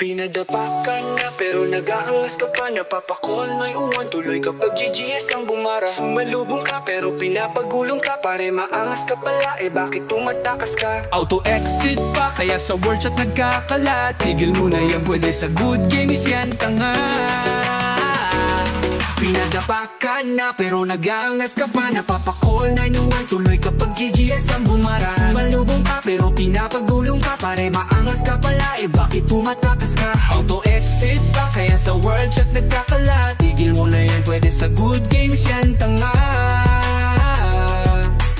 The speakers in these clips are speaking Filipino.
Pinadapa ka na pero nag-aangas ka pa. Napapakol na iuwan tuloy kapag GGS ang bumara. Sumalubong ka pero pinapagulong ka. Pare maangas ka pala, bakit tumatakas ka? Auto-exit pa kaya sa word chat nagkakalat. Tigil mo na yan, pwede sa good games yan, tanga. Pinadapa ka na pero nag-aangas ka pa. Napapakol na inuwan tuloy kapag GGS ang bumara. Sumalubong ka pero pinapagulong ka. Pare maangas ka pala, bakit tumatakas ka? Auto-exit pa kaya sa word chat nagkakalat. Tigil mo na yan, pwede sa good games yan, tanga.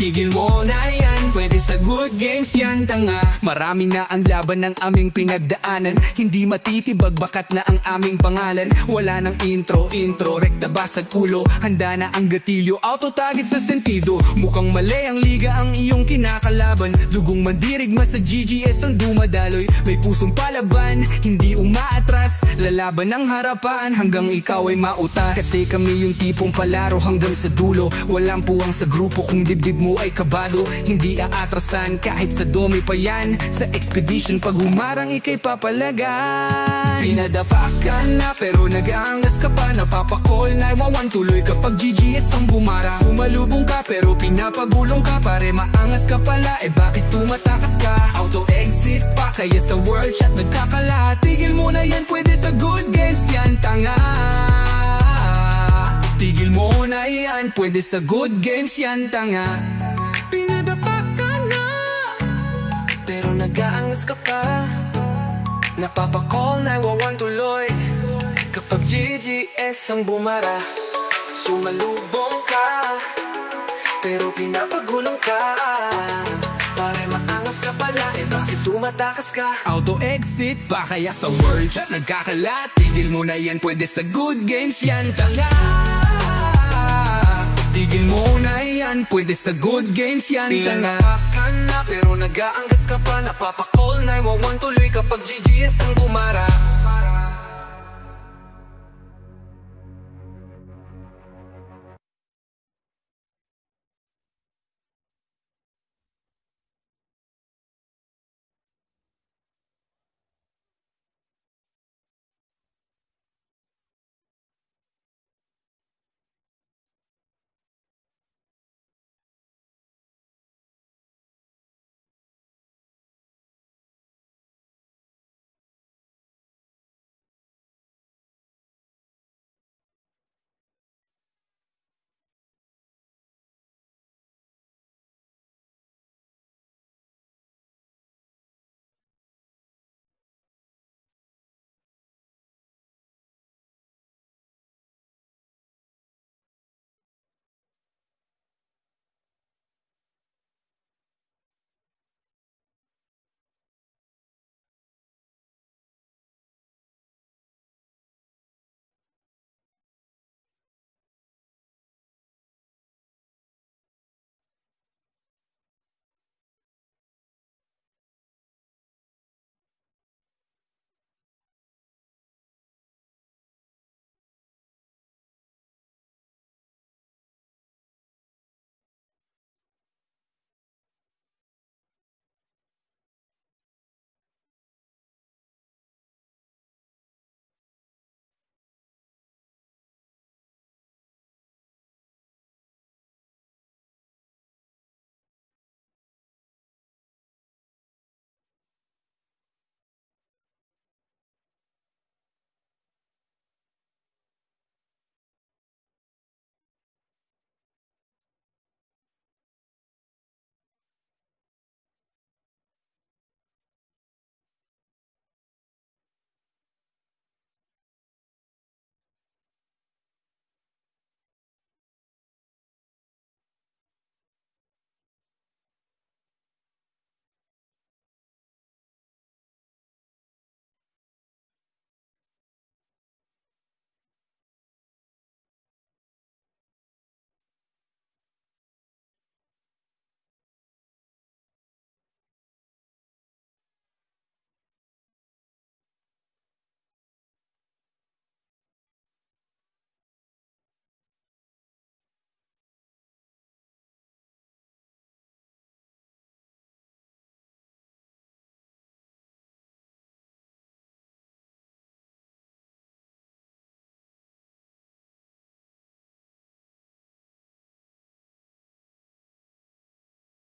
Tigil mo na yan, pwede sa good games yan, tanga. Marami na ang laban ng aming pinagdaanan. Hindi matitibag bakat na ang aming pangalan. Wala nang intro, rekta basag ulo. Handa na ang gatilyo, auto-target sa sentido. Mukhang mali ang liga ang iyong kinakalaban. Dugong mandirigma sa GGS ang dumadaloy. May pusong palaban, hindi umaatras. Lalaban ng harapan hanggang ikaw ay mautas. Kasi kami yung tipong palaro hanggang sa dulo. Walang puwang sa grupo kung dibdib mo ay kabado. Hindi aatrasan kahit sa dumi pa yan. Sa expedition pag humarang ikay papalagan. Pinadapa ka na pero nag-aangas ka pa. Napapakol na iwawan tuloy kapag GGS ang bumara. Sumalubong ka pero pinapagulong ka. Pare maangas ka pala, bakit tumatakas ka? Auto-exit pa kaya sa world chat nagkakalat. Tigil mo na yan, pwede sa good games yan, tanga. Tigil mo na yan, pwede sa good games yan, tanga. Pinadapa ka na pero nag-aangas ka pa. Napapakol na iwawan tuloy kapag GGS ang bumara. Sumalubong ka pero pinapagulong ka. Pare maangas ka pala, bakit tumatakas ka? Auto-exit pa kaya sa world chat nagkakalat. Tigil mo na yan, pwede sa good games yan, tanga. Tigil mo na yan, pwede sa good games yan, tanga. Pinadapa ka na pero nag-aangas ka pa. Napapakol na iwawan tuloy kapag GGS ang bumara.